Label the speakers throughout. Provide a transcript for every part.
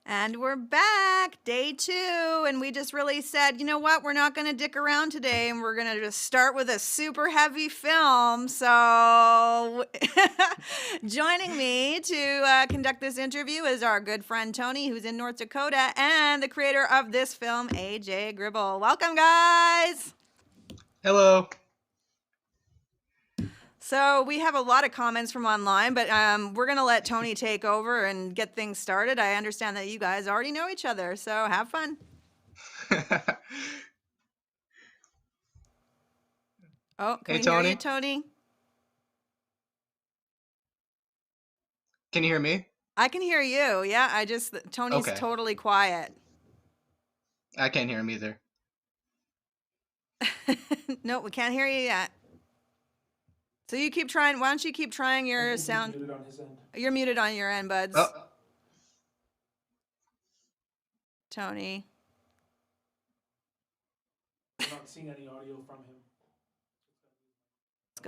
Speaker 1: And we're back, day 2, and we just really said, you know what, we're not going to dick around today, and we're going to just start with a super heavy film. So joining me to conduct this interview is our good friend Tony, who's in North Dakota, and the creator of this film, AJ Gribble. Welcome, guys.
Speaker 2: Hello.
Speaker 1: So we have a lot of comments from online, but we're going to let Tony take over and get things started. I understand that you guys already know each other, so have fun. Oh, can
Speaker 2: Hey,
Speaker 1: we hear you,
Speaker 2: Tony.
Speaker 1: Tony?
Speaker 2: Can you hear me?
Speaker 1: I can hear you. Yeah, Tony's
Speaker 2: Okay.
Speaker 1: totally quiet.
Speaker 2: I can't hear him either.
Speaker 1: No, we can't hear you yet. So you keep trying. Why don't you keep trying your sound?
Speaker 3: Muted on his end.
Speaker 1: You're muted on your end, buds.
Speaker 2: Oh,
Speaker 1: Tony.
Speaker 3: I'm not seeing any audio from him.
Speaker 1: It's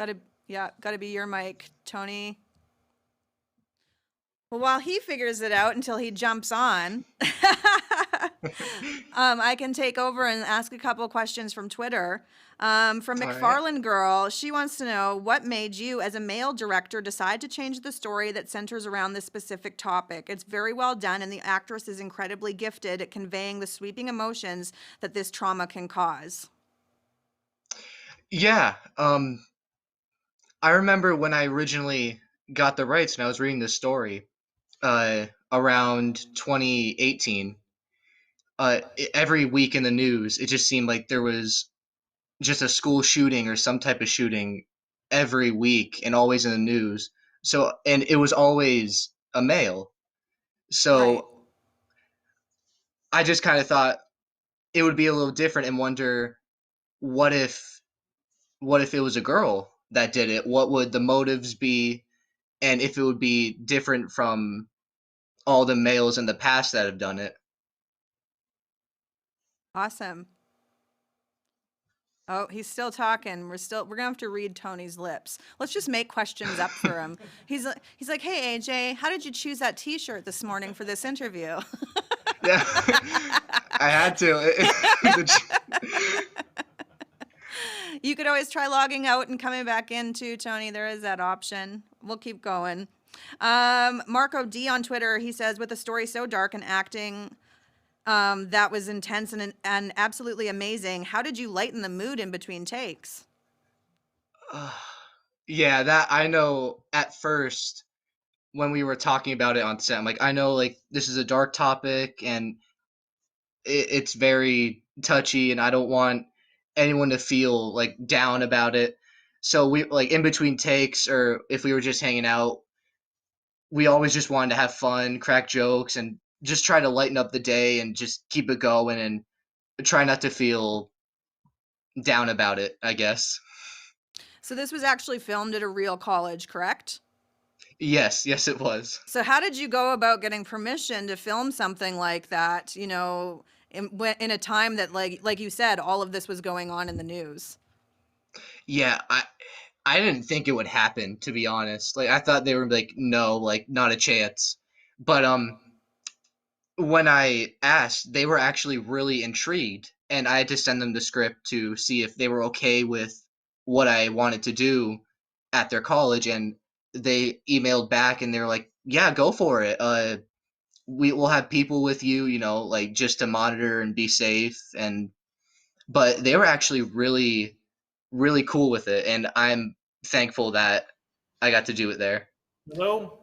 Speaker 1: gotta be your mic, Tony. Well, while he figures it out until he jumps on, I can take over and ask a couple questions from Twitter. From McFarland Girl, she wants to know, what made you, as a male director, decide to change the story that centers around this specific topic? It's very well done, and the actress is incredibly gifted at conveying the sweeping emotions that this trauma can cause.
Speaker 2: yeah. I remember when I originally got the rights and I was reading this story around 2018. Every week in the news, it just seemed like there was just a school shooting or some type of shooting every week and always in the news. So, and it was always a male. So
Speaker 1: Right.
Speaker 2: I just kind of thought it would be a little different and wonder what if it was a girl that did it? What would the motives be? And if it would be different from all the males in the past that have done it.
Speaker 1: Awesome. Oh, he's still talking. We're gonna have to read Tony's lips. Let's just make questions up for him. He's like, hey AJ, how did you choose that T-shirt this morning for this interview?
Speaker 2: Yeah, I had to.
Speaker 1: You could always try logging out and coming back in too, Tony. There is that option. We'll keep going. Marco D on Twitter, he says, with a story so dark and acting that was intense and absolutely amazing, how did you lighten the mood in between takes?
Speaker 2: Yeah, that I know at first when we were talking about it on set, I'm like, I know like this is a dark topic and it's very touchy and I don't want anyone to feel like down about it. So we like in between takes or if we were just hanging out, we always just wanted to have fun, crack jokes and just try to lighten up the day and just keep it going and try not to feel down about it, I guess.
Speaker 1: So this was actually filmed at a real college, correct?
Speaker 2: Yes, it was.
Speaker 1: So how did you go about getting permission to film something like that, you know, in a time that, like you said, all of this was going on in the news?
Speaker 2: Yeah, I didn't think it would happen, to be honest. Like I thought they were like, no, like not a chance. But when I asked, they were actually really intrigued, and I had to send them the script to see if they were okay with what I wanted to do at their college, and they emailed back and they were like, "Yeah, go for it. We will have people with you, you know, like just to monitor and be safe." And but they were actually really, really cool with it, and I'm thankful that I got to do it there.
Speaker 3: Hello?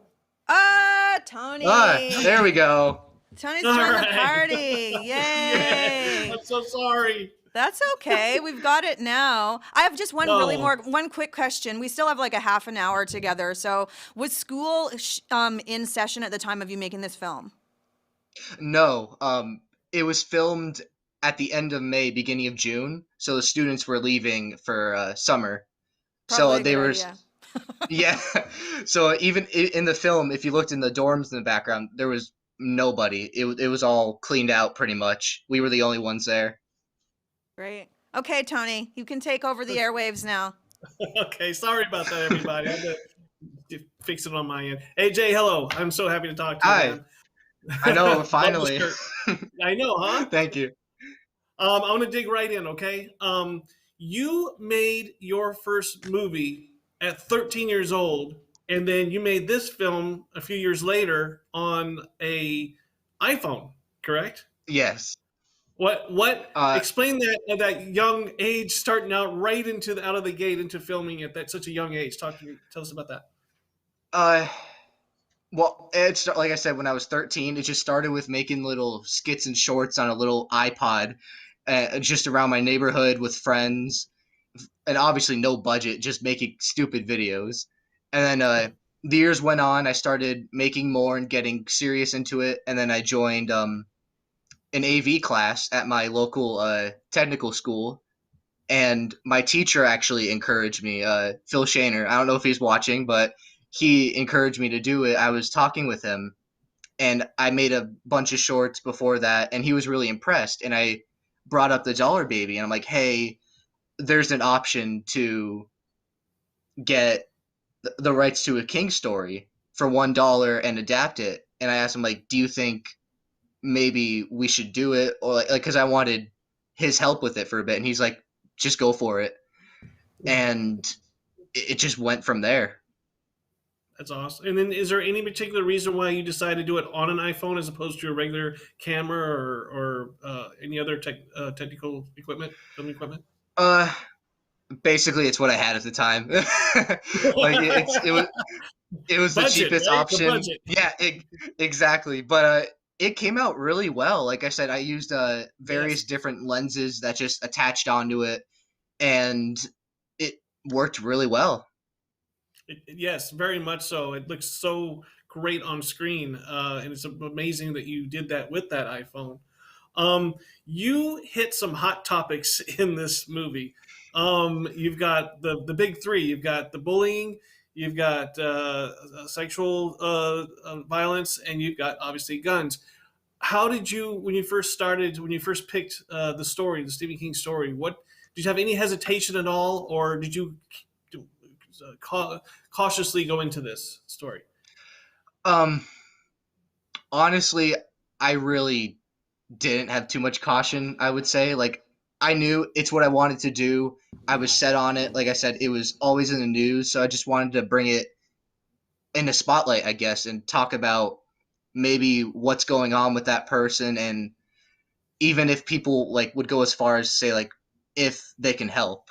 Speaker 1: Tony.
Speaker 2: There we go.
Speaker 1: Tony's joined the party.
Speaker 3: Yeah,
Speaker 1: Yay.
Speaker 3: I'm so sorry.
Speaker 1: That's okay. We've got it now. I have just one quick question. We still have like a half an hour together. So was school in session at the time of you making this film?
Speaker 2: No, it was filmed at the end of May, beginning of June. So the students were leaving for summer.
Speaker 1: Probably
Speaker 2: So
Speaker 1: a good
Speaker 2: they were,
Speaker 1: idea.
Speaker 2: yeah. So even in the film, if you looked in the dorms in the background, there was nobody. It was all cleaned out pretty much. We were the only ones there.
Speaker 1: Great. Okay, Tony, you can take over the airwaves now.
Speaker 3: Okay, sorry about that, everybody. I had to fix it on my end. AJ, hello. I'm so happy to talk to you,
Speaker 2: Hi.
Speaker 3: man.
Speaker 2: I know,
Speaker 3: Love the
Speaker 2: finally.
Speaker 3: shirt. I know, huh?
Speaker 2: Thank you.
Speaker 3: I want to dig right in, okay? You made your first movie at 13 years old, and then you made this film a few years later on a iPhone, correct?
Speaker 2: Yes.
Speaker 3: What
Speaker 2: Uh,
Speaker 3: explain that at that young age, starting out right into out of the gate into filming at that such a young age. Tell us about that.
Speaker 2: uh, well, it's like I said, when I was 13, it just started with making little skits and shorts on a little iPod, just around my neighborhood with friends, and obviously no budget, just making stupid videos. And then the years went on, I started making more and getting serious into it, and then I joined an AV class at my local technical school, and my teacher actually encouraged me, Phil Shaner. I don't know if he's watching, but he encouraged me to do it. I was talking with him, and I made a bunch of shorts before that, and he was really impressed. And I brought up the Dollar Baby, and I'm like, hey, there's an option to get the rights to a King story for $1 and adapt it. And I asked him, like, do you think maybe we should do it, or like because I wanted his help with it for a bit, and he's like, just go for it, and it just went from there.
Speaker 3: That's awesome. And then, is there any particular reason why you decided to do it on an iPhone as opposed to a regular camera or any other technical equipment, film equipment?
Speaker 2: Uh, Basically, it's what I had at the time. Like it was the
Speaker 3: Budget,
Speaker 2: cheapest
Speaker 3: right? The
Speaker 2: option.
Speaker 3: budget.
Speaker 2: Yeah, exactly. But it came out really well. Like I said, I used
Speaker 3: Yes.
Speaker 2: various different lenses that just attached onto it, and it worked really well.
Speaker 3: Yes, very much so. It looks so great on screen, and it's amazing that you did that with that iPhone. Um, you hit some hot topics in this movie. You've got the big three. You've got the bullying. You've got sexual violence, and you've got obviously guns. How did you, when you first started, when you first picked the story, the Stephen King story? What did you have any hesitation at all, or did you cautiously go into this story?
Speaker 2: Um, Honestly, I really didn't have too much caution, I would say. Like, I knew it's what I wanted to do. I was set on it. Like I said, it was always in the news, so I just wanted to bring it in the spotlight, I guess, and talk about maybe what's going on with that person, and even if people like would go as far as say like if they can help.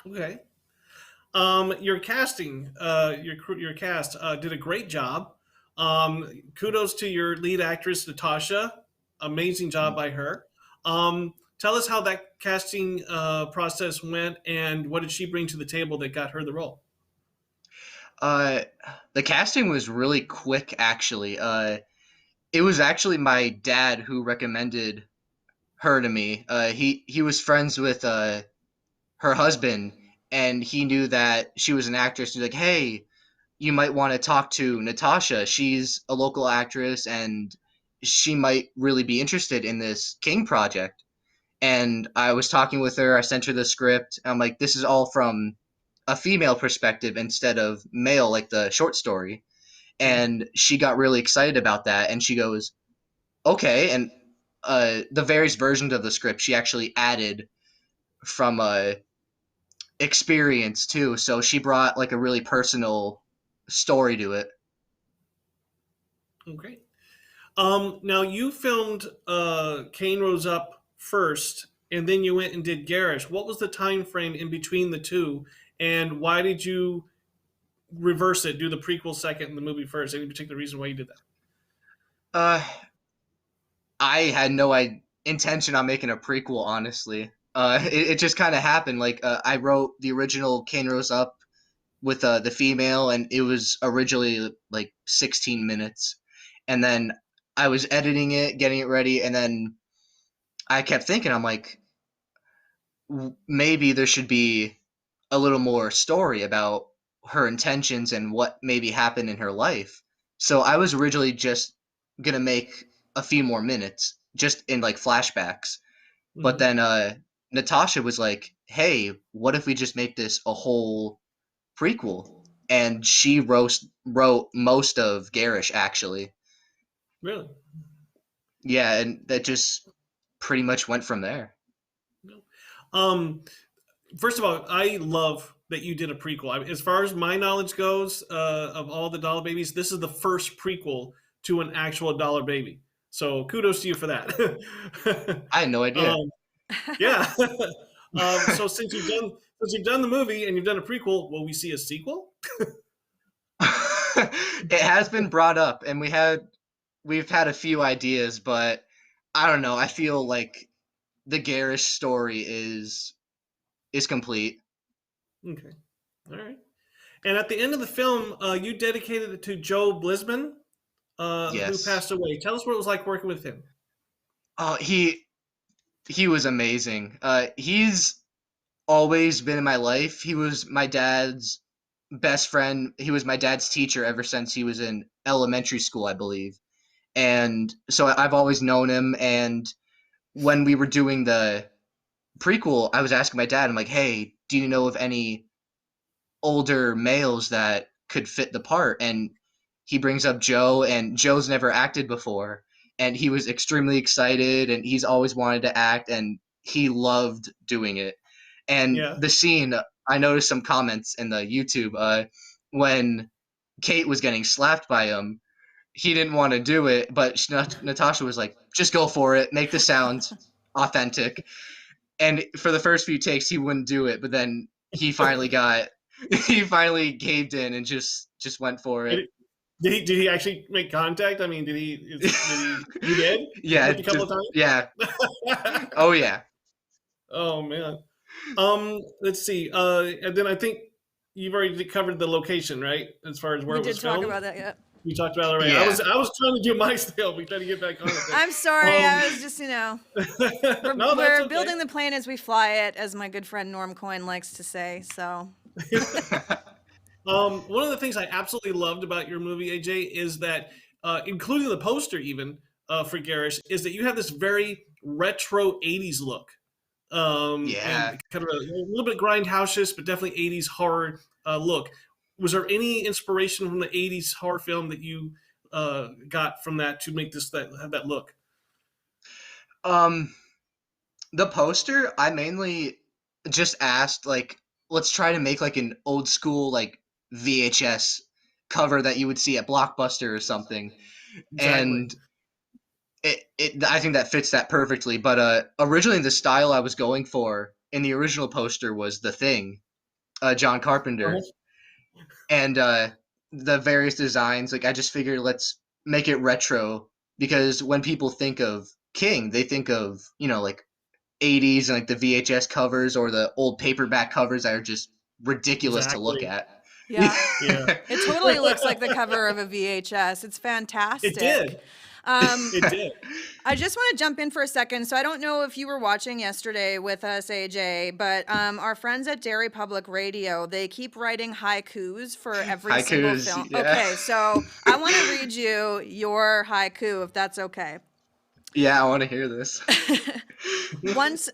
Speaker 3: Okay. Your casting, your cast did a great job. Kudos to your lead actress Natasha. Amazing job by her. Tell us how that casting process went, and what did she bring to the table that got her the role?
Speaker 2: Uh, the casting was really quick, actually. It was actually my dad who recommended her to me. He was friends with her husband, and he knew that she was an actress. He's like, hey, you might want to talk to Natasha. She's a local actress, and she might really be interested in this King project. And I was talking with her. I sent her the script. I'm like, this is all from a female perspective instead of male, like the short story. And she got really excited about that. And she goes, okay. And the various versions of the script she actually added from experience too. So she brought like a really personal story to it.
Speaker 3: Okay. Now you filmed Kane Rose Up first, and then you went and did Garrish. What was the time frame in between the two, and why did you reverse it, do the prequel second and the movie first? Any particular reason why you did that?
Speaker 2: Uh, I had no intention on making a prequel, honestly. It just kind of happened. Like I wrote the original Kane Rose Up with the female, and it was originally like 16 minutes, and then I was editing it, getting it ready, and then I kept thinking, I'm like, maybe there should be a little more story about her intentions and what maybe happened in her life. So I was originally just gonna make a few more minutes, just in like flashbacks. But
Speaker 3: Mm-hmm.
Speaker 2: then Natasha was like, "Hey, what if we just make this a whole prequel?" and she wrote most of Garrish actually.
Speaker 3: Really?
Speaker 2: Yeah, and that just pretty much went from there.
Speaker 3: No. Um, First of all, I love that you did a prequel. As far as my knowledge goes, of all the Dollar Babies, this is the first prequel to an actual Dollar Baby. So kudos to you for that.
Speaker 2: I had no idea.
Speaker 3: um, yeah. So since you've done the movie and you've done a prequel, will we see a sequel?
Speaker 2: It has been brought up, and we've had a few ideas, but I don't know. I feel like the Garrish story is complete.
Speaker 3: Okay. All right. And at the end of the film, you dedicated it to Joe Blisman, who
Speaker 2: Yes.
Speaker 3: passed away. Tell us what it was like working with him.
Speaker 2: Oh, he was amazing. He's always been in my life. He was my dad's best friend. He was my dad's teacher ever since he was in elementary school, I believe. And so I've always known him. And when we were doing the prequel, I was asking my dad, I'm like, hey, do you know of any older males that could fit the part? And he brings up Joe, and Joe's never acted before. And he was extremely excited, and he's always wanted to act, and he loved doing it. And
Speaker 3: Yeah.
Speaker 2: the scene, I noticed some comments in the YouTube when Kate was getting slapped by him. He didn't want to do it, but Natasha was like, just go for it, make the sound authentic. And for the first few takes, he wouldn't do it, but then he finally caved in and just went for it.
Speaker 3: Did he actually make contact? I mean, he did? He
Speaker 2: Yeah,
Speaker 3: flipped a couple of
Speaker 2: yeah.
Speaker 3: times?
Speaker 2: Oh yeah.
Speaker 3: Oh man. Let's see. And then I think you've already covered the location, right? As far as where
Speaker 1: We
Speaker 3: it was
Speaker 1: did talk
Speaker 3: filmed.
Speaker 1: about that yet.
Speaker 3: We talked about it already.
Speaker 2: Yeah.
Speaker 3: I was trying to do my still. We tried to get back on it.
Speaker 1: I'm sorry. I was just,
Speaker 3: no,
Speaker 1: we're
Speaker 3: that's okay.
Speaker 1: building the plane as we fly it, as my good friend Norm Coyne likes to say. So,
Speaker 3: One of the things I absolutely loved about your movie, AJ, is that, including the poster even for Garrish, is that you have this very retro 80s look.
Speaker 2: Yeah.
Speaker 3: And kind of a little bit grindhouse-ish, but definitely 80s horror look. Was there any inspiration from the 80s horror film that you got from that to make have that look?
Speaker 2: The poster, I mainly just asked, like, let's try to make like an old school like VHS cover that you would see at Blockbuster or something.
Speaker 3: Exactly.
Speaker 2: And I think that fits that perfectly. But originally the style I was going for in the original poster was The Thing, John
Speaker 3: Uh-huh.
Speaker 2: Carpenter. And the various designs, like I just figured let's make it retro, because when people think of King, they think of, like 80s and like the VHS covers or the old paperback covers that are just ridiculous to look
Speaker 3: Exactly.
Speaker 2: at.
Speaker 1: yeah,
Speaker 3: Yeah.
Speaker 1: it totally looks like the cover of a VHS. It's
Speaker 3: It
Speaker 1: fantastic.
Speaker 3: did. It did.
Speaker 1: I just want to jump in for a second. So I don't know if you were watching yesterday with us, AJ, but our friends at Dairy Public Radio, they keep writing haikus for every single
Speaker 2: Haikus,
Speaker 1: film.
Speaker 2: yeah.
Speaker 1: Okay, so I want to read you your haiku, if that's okay.
Speaker 2: Yeah, I want to hear this.
Speaker 1: Once,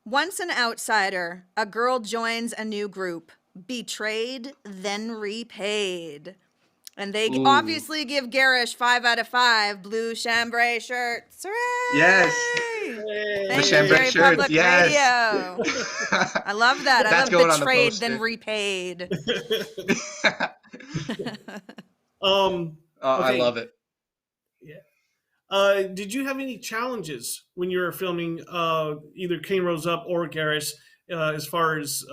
Speaker 1: once an outsider, a girl joins a new group. Betrayed, then repaid. And they
Speaker 2: Ooh.
Speaker 1: obviously give Garrish 5 out of 5 blue chambray shirts. Hooray!
Speaker 2: Yes.
Speaker 1: Thank you,
Speaker 2: chambray
Speaker 1: Dairy
Speaker 2: shirts,
Speaker 1: Public
Speaker 2: yes.
Speaker 1: Radio. I love that. I
Speaker 2: That's
Speaker 1: love
Speaker 2: going on the
Speaker 1: betrayed, then
Speaker 2: poster.
Speaker 1: repaid.
Speaker 2: I
Speaker 3: Okay.
Speaker 2: love it.
Speaker 3: Yeah. Did you have any challenges when you were filming either Cane Rose Up or Garrish, as far as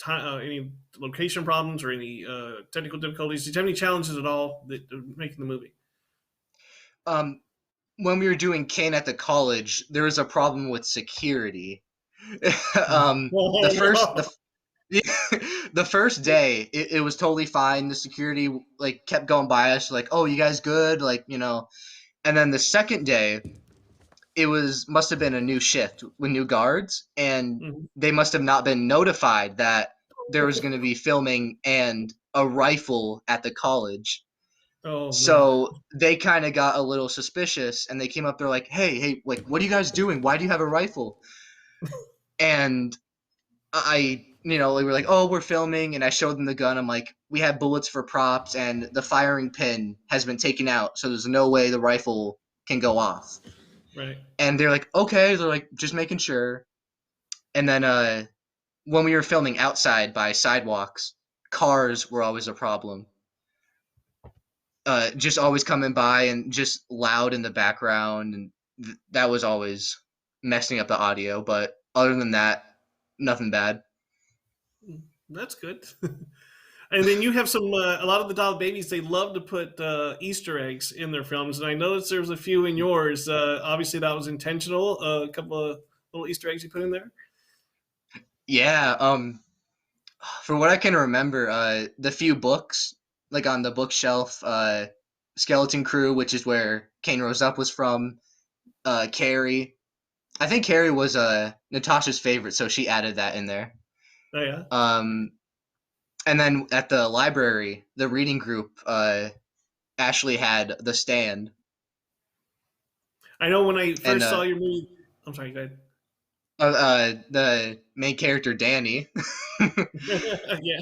Speaker 3: any location problems or any technical difficulties? Did you have any challenges at all that making the movie?
Speaker 2: When we were doing Kane at the college, there was a problem with security. The first day, it was totally fine. The security like kept going by us, like, "Oh, you guys good?" Like, And then the second day, it must have been a new shift with new guards, and
Speaker 3: Mhm.
Speaker 2: they must have not been notified that there was going to be filming and a rifle at the college.
Speaker 3: Oh man.
Speaker 2: So they kind of got a little suspicious, and they came up. They're like, "Hey, like, what are you guys doing? Why do you have a rifle?" And we were like, oh, we're filming, and I showed them the gun. I'm like, we have bullets for props, and the firing pin has been taken out, so there's no way the rifle can go off.
Speaker 3: Right.
Speaker 2: And they're like, okay. They're like, just making sure. And then when we were filming outside by sidewalks, cars were always a problem. Just always coming by and just loud in the background, and that was always messing up the audio. But other than that, nothing bad.
Speaker 3: That's good. And then you have some, a lot of the doll babies, they love to put Easter eggs in their films. And I noticed there's a few in yours. Obviously, that was intentional. A couple of little Easter eggs you put in there.
Speaker 2: Yeah. For what I can remember, the few books like on the bookshelf, Skeleton Crew, which is where Kane Rose Up was from. Carrie. I think Carrie was Natasha's favorite, so she added that in there.
Speaker 3: Oh, yeah.
Speaker 2: And then at the library, the reading group, Ashley had The Stand.
Speaker 3: I know when I first
Speaker 2: And
Speaker 3: saw your movie. I'm sorry, go ahead.
Speaker 2: the main character, Danny.
Speaker 3: Yeah.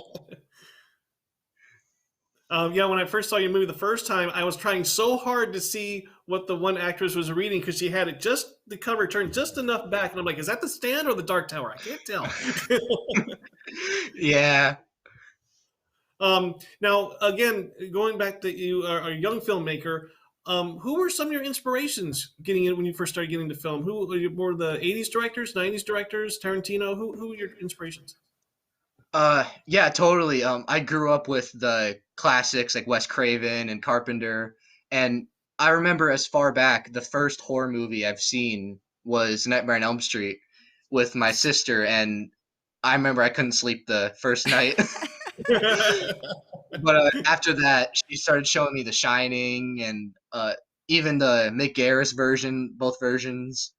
Speaker 3: Yeah, when I first saw your movie the first time, I was trying so hard to see what the one actress was reading because she had it just the cover turned just enough back, and I'm like, is that The Stand or The Dark Tower? I can't tell.
Speaker 2: Yeah.
Speaker 3: Now, again, going back to you are a young filmmaker. Who were some of your inspirations getting in when you first started getting into film? Who were the '80s directors, '90s directors, Tarantino? Who were your inspirations?
Speaker 2: Yeah, totally. I grew up with the classics like Wes Craven and Carpenter, and I remember as far back the first horror movie I've seen was Nightmare on Elm Street with my sister, and I remember I couldn't sleep the first night. But after that, she started showing me The Shining and even the Mick Garris version, both versions.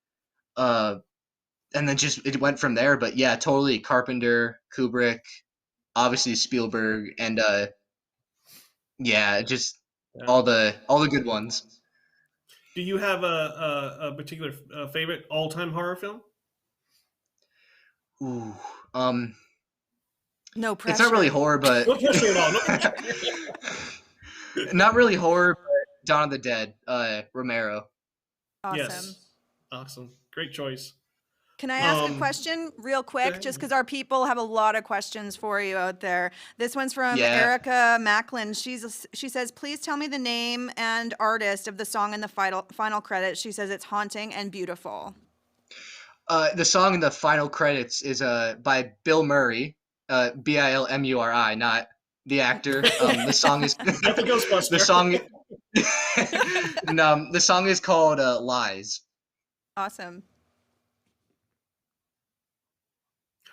Speaker 2: Uh, and then just it went from there. But yeah, totally Carpenter, Kubrick, obviously Spielberg, and yeah, just
Speaker 3: Yeah.
Speaker 2: all the good ones.
Speaker 3: Do you have a particular favorite all time horror film?
Speaker 2: Ooh,
Speaker 1: No
Speaker 2: it's not really
Speaker 1: pressure.
Speaker 2: horror, but
Speaker 3: No pressure at all. No pressure.
Speaker 2: not really horror. But Dawn of the Dead, Romero.
Speaker 1: Awesome.
Speaker 3: Yes. Awesome. Great choice.
Speaker 1: Can I ask a
Speaker 3: Um,
Speaker 1: question real
Speaker 3: go
Speaker 1: quick? Just
Speaker 3: ahead.
Speaker 1: because our people have a lot of questions for you out there. This one's from
Speaker 2: Yeah.
Speaker 1: Erica Macklin. She says, please tell me the name and artist of the song in the final credits. She says it's haunting and beautiful.
Speaker 2: The song in the final credits is by Bill Murray, Bilmuri, not the actor. The song is
Speaker 3: Not the
Speaker 2: the
Speaker 3: Ghostbuster.
Speaker 2: song no, the song is called Lies.
Speaker 1: Awesome.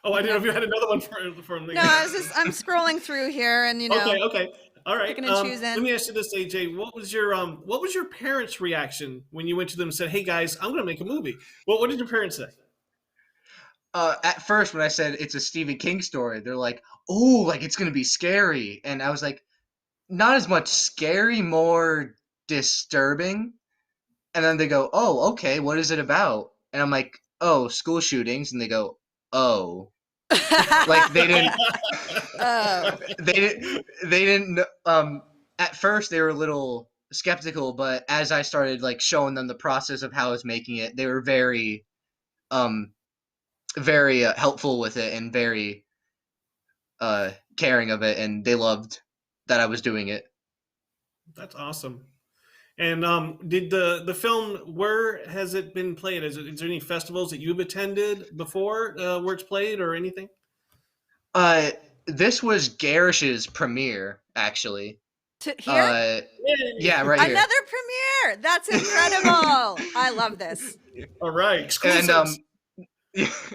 Speaker 3: Oh, I didn't know if you had another one for me.
Speaker 1: No, I'm scrolling through here and,
Speaker 3: Okay. All right.
Speaker 1: picking and choosing.
Speaker 3: Let me ask you this, AJ. What was your parents' reaction when you went to them and said, "Hey guys, I'm going to make a movie"? Well, what did your parents say?
Speaker 2: At first, when I said it's a Stephen King story, they're like, "Oh, like it's gonna be scary," and I was like, "Not as much scary, more disturbing." And then they go, "Oh, okay, what is it about?" And I'm like, "Oh, school shootings," and they go, "Oh." Like they didn't
Speaker 1: Oh.
Speaker 2: at first they were a little skeptical, but as I started like showing them the process of how I was making it, they were um very helpful with it and very caring of it, and they loved that I was doing it.
Speaker 3: That's awesome. And did the film, where has it been played? Is there any festivals that you've attended before where it's played or anything?
Speaker 2: Uh this was Garrish's premiere actually.
Speaker 1: Here?
Speaker 2: Uh
Speaker 3: Yay!
Speaker 2: yeah, right here.
Speaker 1: Another premiere. That's incredible. I love this.
Speaker 3: All right,
Speaker 2: And
Speaker 3: exclusives.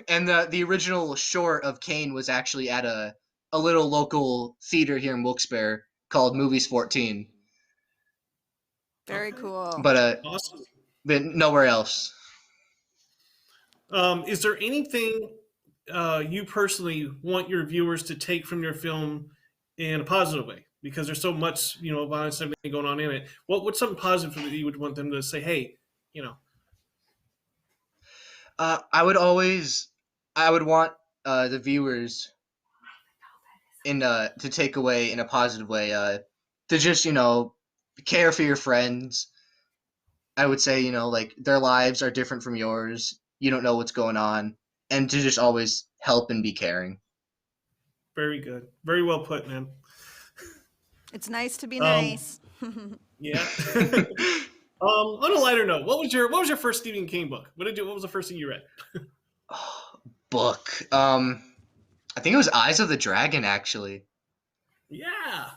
Speaker 2: and the original short of Kane was actually at a little local theater here in Wilkes-Barre called Movies 14,
Speaker 1: Very
Speaker 3: Okay,
Speaker 1: cool.
Speaker 2: but
Speaker 3: awesome.
Speaker 2: nowhere else.
Speaker 3: Is there anything you personally want your viewers to take from your film in a positive way? Because there's so much, violence and everything going on in it. What's something positive that you would want them to say? Hey, you know,
Speaker 2: I would always, I would want the viewers in to take away in a positive way, to just care for your friends. I would say, like, their lives are different from yours. You don't know what's going on, and to just always help and be caring.
Speaker 3: Very good. Very well put, man.
Speaker 1: It's nice to be
Speaker 3: Um,
Speaker 1: nice.
Speaker 3: yeah. On a lighter note, what was your first Stephen King book? What was the first thing you read?
Speaker 2: Book. I think it was Eyes of the Dragon, actually.
Speaker 3: Yeah.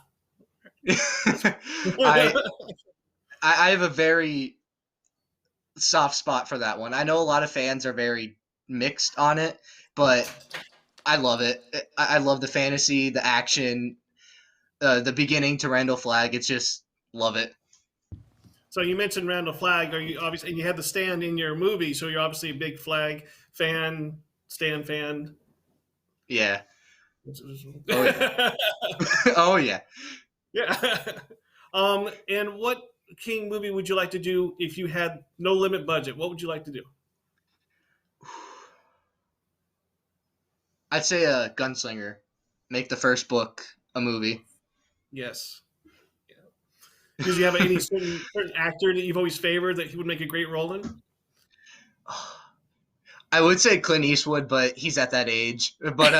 Speaker 2: I I have a very soft spot for that one. I know a lot of fans are very mixed on it, but I love it. I love the fantasy, the action, the beginning to Randall Flagg. It's just love it.
Speaker 3: So you mentioned Randall Flagg. Are you obviously, and you had the stand in your movie, so you're obviously a big Flagg fan, Stan fan.
Speaker 2: Yeah. Oh yeah. Oh yeah.
Speaker 3: Yeah. And what King movie would you like to do if you had no limit budget? What would you like to do?
Speaker 2: I'd say a Gunslinger. Make the first book a movie.
Speaker 3: Yes. Yeah. Did you have any certain actor that you've always favored that he would make a great role in?
Speaker 2: I would say Clint Eastwood, but he's at that age. But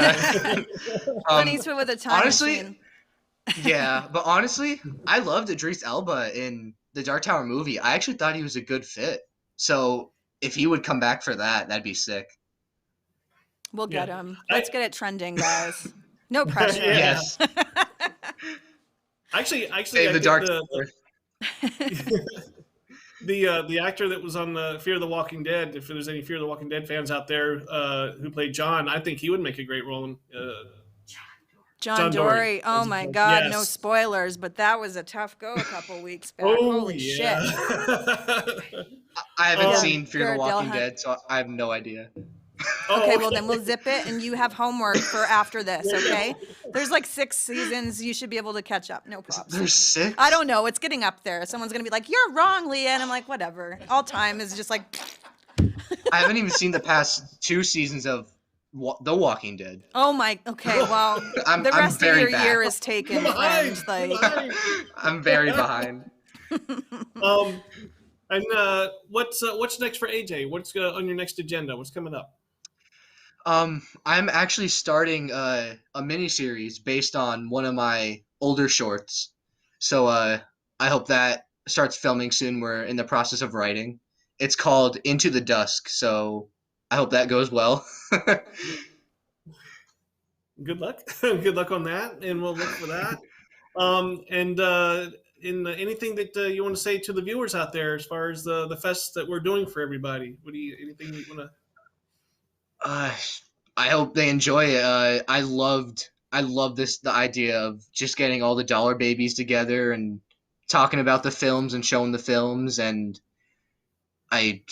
Speaker 1: Clint Eastwood with a time
Speaker 2: honestly,
Speaker 1: machine.
Speaker 2: yeah. But honestly, I loved Idris Elba in the Dark Tower movie. I actually thought he was a good fit. So if he would come back for that, that'd be sick.
Speaker 1: We'll get
Speaker 3: Yeah.
Speaker 1: him. Let's get it trending, guys. No pressure.
Speaker 3: Yeah.
Speaker 2: Yes.
Speaker 3: Actually,
Speaker 2: Save
Speaker 3: I
Speaker 2: the
Speaker 3: did
Speaker 2: Dark
Speaker 3: the
Speaker 2: Tower.
Speaker 3: the actor that was on the Fear of the Walking Dead. If there's any Fear of the Walking Dead fans out there who played John, I think he would make a great role in.
Speaker 1: John Dory. Oh my God, no
Speaker 3: Yes.
Speaker 1: spoilers, but that was a tough go a couple weeks back.
Speaker 3: Oh
Speaker 1: Holy
Speaker 3: yeah.
Speaker 1: shit.
Speaker 2: I haven't
Speaker 3: Um,
Speaker 2: seen Fear the
Speaker 1: Jared
Speaker 2: Walking
Speaker 1: Delahunt.
Speaker 2: Dead, so I have no idea.
Speaker 1: Okay, well then we'll zip it and you have homework for after this, okay? There's like 6 seasons. You should be able to catch up. No problems.
Speaker 2: There's 6?
Speaker 1: I don't know. It's getting up there. Someone's going to be like, you're wrong, Leah. And I'm like, whatever. All time is just like,
Speaker 2: I haven't even seen the past 2 seasons of The Walking Dead.
Speaker 1: oh my, okay, well,
Speaker 2: I'm
Speaker 1: the rest of
Speaker 2: very
Speaker 1: your
Speaker 2: bad.
Speaker 1: year is taken,
Speaker 3: Behind,
Speaker 1: friend. Like,
Speaker 3: behind.
Speaker 2: I'm very behind.
Speaker 3: And what's next for AJ? What's on your next agenda? What's coming up?
Speaker 2: I'm actually starting a miniseries based on one of my older shorts. So I hope that starts filming soon. We're in the process of writing. It's called Into the Dusk, so I hope that goes well.
Speaker 3: Good luck. Good luck on that, and we'll look for that. And in anything that you want to say to the viewers out there as far as the fest that we're doing for everybody? Anything you want to?
Speaker 2: I hope they enjoy it. I love the idea of just getting all the dollar babies together and talking about the films and showing the films, and I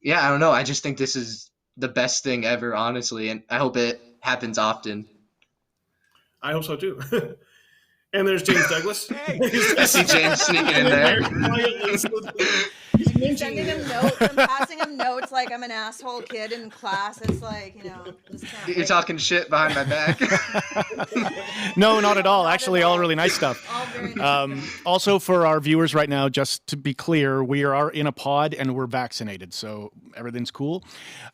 Speaker 2: don't know. I just think this is the best thing ever, honestly, and I hope it happens often.
Speaker 3: I hope so too. And there's James Douglas.
Speaker 2: I see James sneaking in there.
Speaker 1: I'm sending him notes. I'm passing him notes like I'm an asshole kid in class. It's like, just can't
Speaker 2: You're
Speaker 1: wait.
Speaker 2: talking shit behind my back.
Speaker 4: No, not at all.
Speaker 1: Not at
Speaker 4: Actually, all
Speaker 1: all.
Speaker 4: really nice stuff.
Speaker 1: All very nice.
Speaker 4: Also, for our viewers right now, just to be clear, we are in a pod and we're vaccinated, so everything's cool.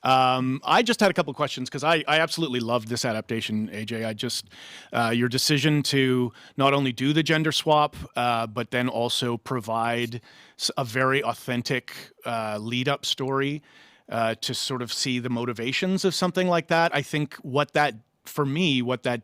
Speaker 4: I just had a couple questions because I absolutely loved this adaptation, AJ. I just your decision to not only do the gender swap, but then also provide a very authentic lead-up story to sort of see the motivations of something like that. I think what that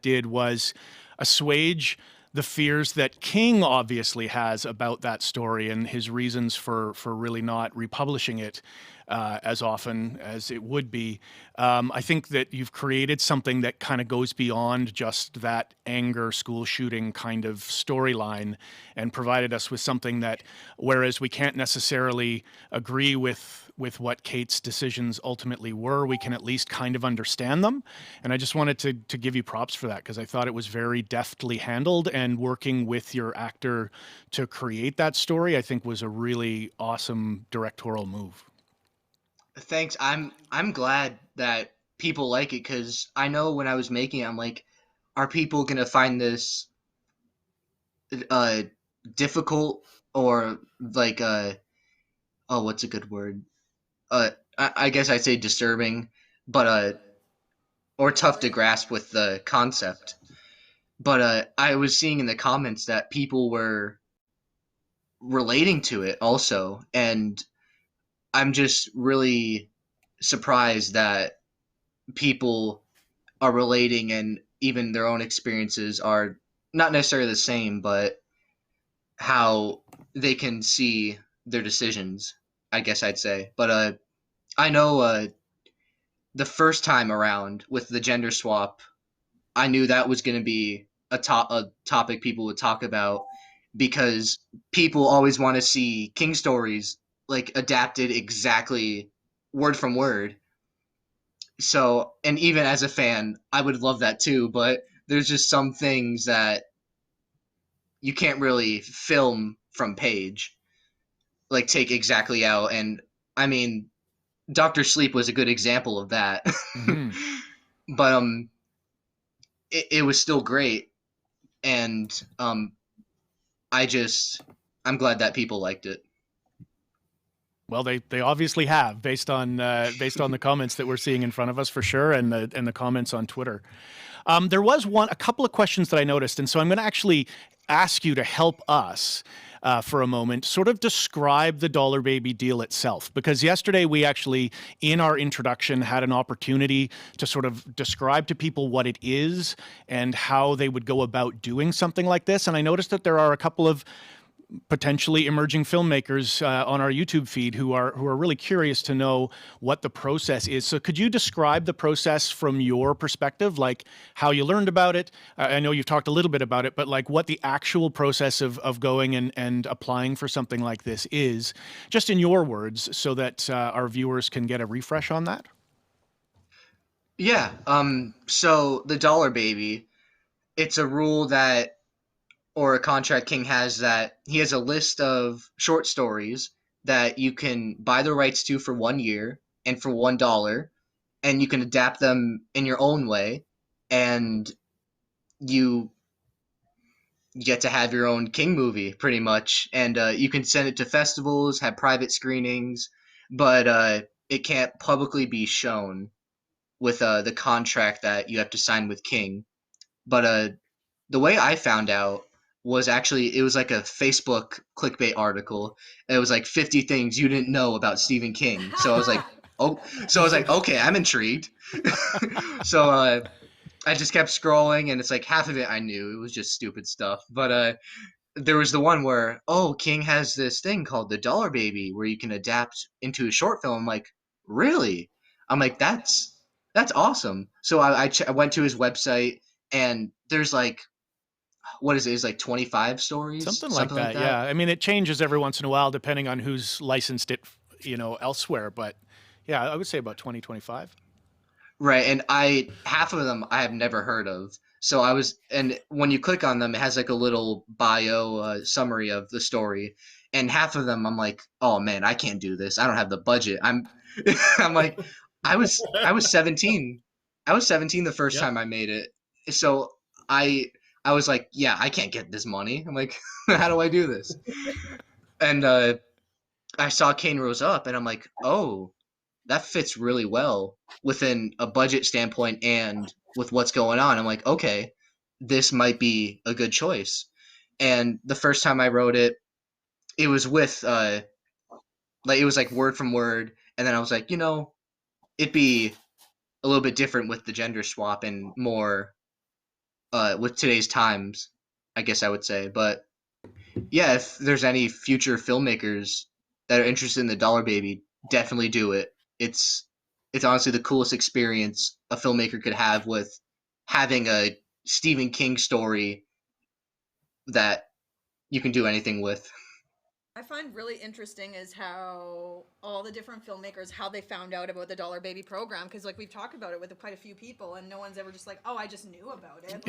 Speaker 4: did was assuage the fears that King obviously has about that story and his reasons for really not republishing it as often as it would be. I think that you've created something that kind of goes beyond just that anger school shooting kind of storyline and provided us with something that, whereas we can't necessarily agree with what Kate's decisions ultimately were, we can at least kind of understand them. And I just wanted to give you props for that because I thought it was very deftly handled, and working with your actor to create that story, I think was a really awesome directorial move.
Speaker 2: Thanks. I'm glad that people like it, because I know when I was making it, I'm like, are people gonna find this uh difficult, or like oh, what's a good word? I guess I'd say disturbing, but or tough to grasp with the concept. But I was seeing in the comments that people were relating to it also, and I'm just really surprised that people are relating, and even their own experiences are not necessarily the same, but how they can see their decisions, I guess I'd say. But I know the first time around with the gender swap, I knew that was going to be a topic people would talk about, because people always want to see King stories like adapted exactly word from word. So, and even as a fan, I would love that too, but there's just some things that you can't really film from page, like take exactly out. And I mean, Doctor Sleep was a good example of that.
Speaker 4: Hmm.
Speaker 2: But it was still great, and I just I'm glad that people liked it.
Speaker 4: Well, they obviously have, based on the comments that we're seeing in front of us for sure, and the comments on Twitter. There was a couple of questions that I noticed, and so I'm going to actually ask you to help us for a moment, sort of describe the Dollar Baby deal itself, because yesterday we actually, in our introduction, had an opportunity to sort of describe to people what it is and how they would go about doing something like this. And I noticed that there are a couple of potentially emerging filmmakers on our YouTube feed who are really curious to know what the process is. So could you describe the process from your perspective, like how you learned about it? I know you've talked a little bit about it, but like what the actual process of going and applying for something like this is, just in your words, so that our viewers can get a refresh on that?
Speaker 2: Yeah. So the Dollar Baby, it's a rule that, or a contract King has, that he has a list of short stories that you can buy the rights to for 1 year and for $1, and you can adapt them in your own way, and you get to have your own King movie pretty much, and you can send it to festivals, have private screenings, but it can't publicly be shown with the contract that you have to sign with King. But the way I found out was actually, it was like a Facebook clickbait article. It was like 50 things you didn't know about Stephen King. So I was like, oh, so I was like, okay, I'm intrigued. So I just kept scrolling, and it's like half of it I knew. It was just stupid stuff. But there was the one where, oh, King has this thing called the Dollar Baby where you can adapt into a short film. I'm like, really? I'm like, that's awesome. So I went to his website, and there's like, what is it? It's like 25 stories,
Speaker 4: Something like
Speaker 2: something like
Speaker 4: that, yeah.
Speaker 2: that.
Speaker 4: I mean, it changes every once in a while depending on who's licensed it, elsewhere. But yeah, I would say about 2025.
Speaker 2: Right, and I half of them I have never heard of. So I was, and when you click on them, it has like a little bio summary of the story, and half of them I'm like, oh man, I can't do this. I don't have the budget. I'm, I'm like, I was 17. I was 17 the first
Speaker 3: Yep.
Speaker 2: time I made it. So I I was like, yeah, I can't get this money. I'm like, how do I do this? And I saw Kane Rose Up, and I'm like, oh, that fits really well within a budget standpoint and with what's going on. I'm like, okay, this might be a good choice. And the first time I wrote it, it was with like, it was like word from word, and then I was like, it'd be a little bit different with the gender swap and more with today's times, I guess I would say. But yeah, if there's any future filmmakers that are interested in the Dollar Baby, definitely do it. It's honestly the coolest experience a filmmaker could have, with having a Stephen King story that you can do anything with.
Speaker 1: I find really interesting is how all the different filmmakers, how they found out about the Dollar Baby program, because like we've talked about it with quite a few people, and no one's ever just like, oh, I just knew about it.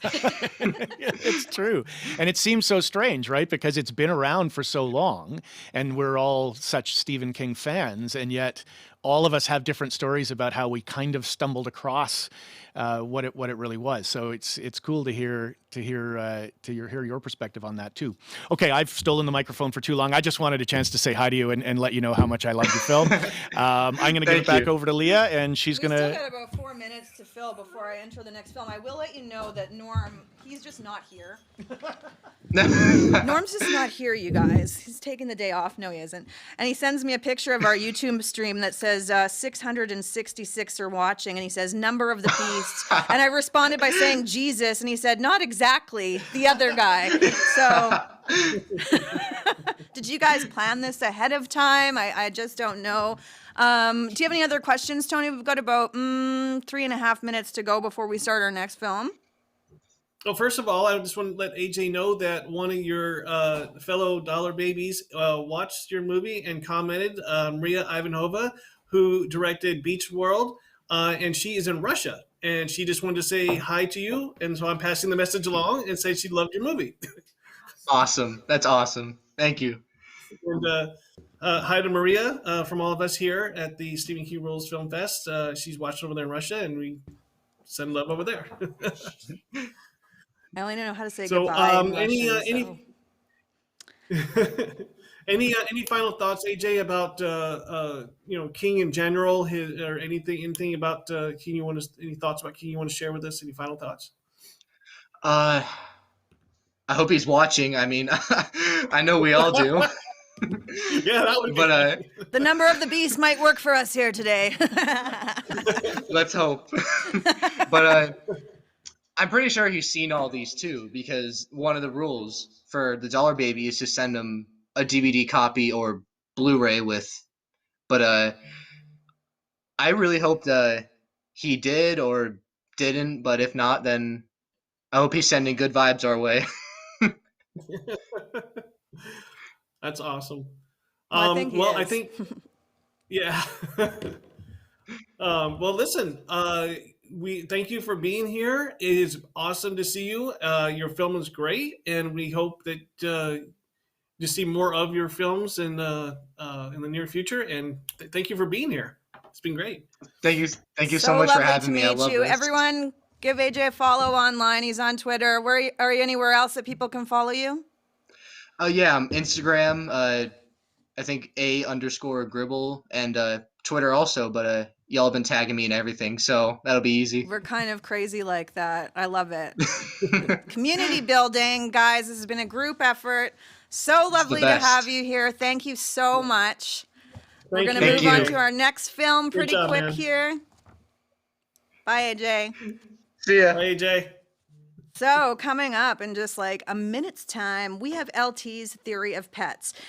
Speaker 1: Like,
Speaker 4: It's true. And it seems so strange, right? Because it's been around for so long and we're all such Stephen King fans. And yet all of us have different stories about how we kind of stumbled across what it really was. So it's cool to hear your perspective on that too. Okay, I've stolen the microphone for too long. I just wanted a chance to say hi to you and let you know how much I love your film. I'm going to give it
Speaker 2: Thank
Speaker 4: back
Speaker 2: you.
Speaker 4: over to Leah, and she's
Speaker 1: We
Speaker 4: going
Speaker 1: still
Speaker 4: to.
Speaker 1: got about 4 minutes to fill before I enter the next film. I will let you know that Norm, he's just not here. Norm's just not here, you guys. He's taking the day off. No, he isn't. And he sends me a picture of our YouTube stream that says 666 are watching, and he says, number of the beast. And I responded by saying Jesus, and he said, not exactly, the other guy. So, did you guys plan this ahead of time? I just don't know. Do you have any other questions, Tony? We've got about 3.5 minutes to go before we start our next film.
Speaker 3: Well, first of all, I just want to let AJ know that one of your fellow dollar babies watched your movie and commented, Maria Ivanova, who directed Beach World, and she is in Russia. And she just wanted to say hi to you, and so I'm passing the message along and say she loved your movie.
Speaker 2: Awesome. That's awesome. Thank you.
Speaker 3: And hi to Maria from all of us here at the Stephen King Rules Film Fest. She's watching over there in Russia, and we send love over there.
Speaker 1: I only know how to say
Speaker 3: So,
Speaker 1: goodbye in Russian,
Speaker 3: any final thoughts, AJ, about King in general, or anything about King any thoughts about King you want to share with us? Any final thoughts?
Speaker 2: I hope he's watching. I mean, I know we all do.
Speaker 3: Yeah, that would be.
Speaker 2: But
Speaker 1: The number of the beast might work for us here today.
Speaker 2: let's hope. But I'm pretty sure he's seen all these too, because one of the rules for the Dollar Baby is to send him a DVD copy or Blu-ray with. But I really hope that he did or didn't. But if not, then I hope he's sending good vibes our way.
Speaker 3: That's awesome.
Speaker 1: Well, I think he
Speaker 3: I
Speaker 1: is.
Speaker 3: think, yeah. Well, listen, we thank you for being here. It is awesome to see you. Your film is great, and we hope that to see more of your films in the near future. And thank you for being here. It's been great.
Speaker 2: Thank you so much for
Speaker 1: lovely
Speaker 2: having
Speaker 1: to
Speaker 2: me. I
Speaker 1: meet
Speaker 2: love
Speaker 1: you.
Speaker 2: this.
Speaker 1: Everyone, give AJ a follow online. He's on Twitter. Where are you anywhere else that people can follow you?
Speaker 2: Oh yeah, Instagram. I think _Gribble and Twitter also. But y'all have been tagging me and everything, so that'll be easy.
Speaker 1: We're kind of crazy like that. I love it. Community building, guys. This has been a group effort. So lovely to
Speaker 2: best.
Speaker 1: have you here. Thank you so much. We're going to
Speaker 3: Thank
Speaker 1: move on
Speaker 2: you.
Speaker 1: to our next film pretty
Speaker 3: job,
Speaker 1: quick
Speaker 3: man.
Speaker 1: here. Bye, AJ.
Speaker 2: See ya.
Speaker 3: Hey, AJ.
Speaker 1: So coming up in just like a minute's time, we have LT's Theory of Pets.